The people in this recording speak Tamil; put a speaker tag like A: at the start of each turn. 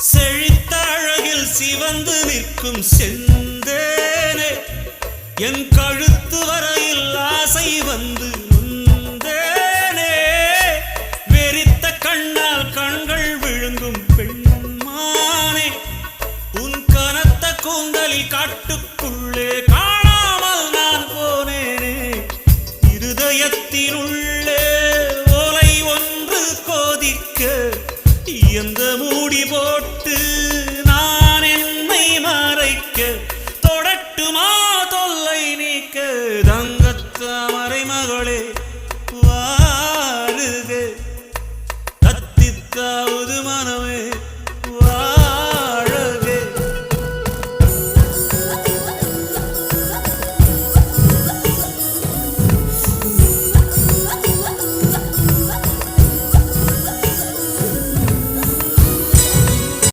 A: செழித்த அழகில் சிவந்து நிற்கும் செந்தேனே என் கழுத்து வரையில் ஆசை வந்து நொந்தேனே வெறித்த கண்ணால் கண்கள் விழுங்கும் பெண்மானே உன் கனத்த கூந்தலில் காட்டுக்குள்ளே காணாமல் நான் போனேனே இருதயத்தினுள்ளே ஓலை ஒன்று கோதிக்க எந்த மூடி போட்டு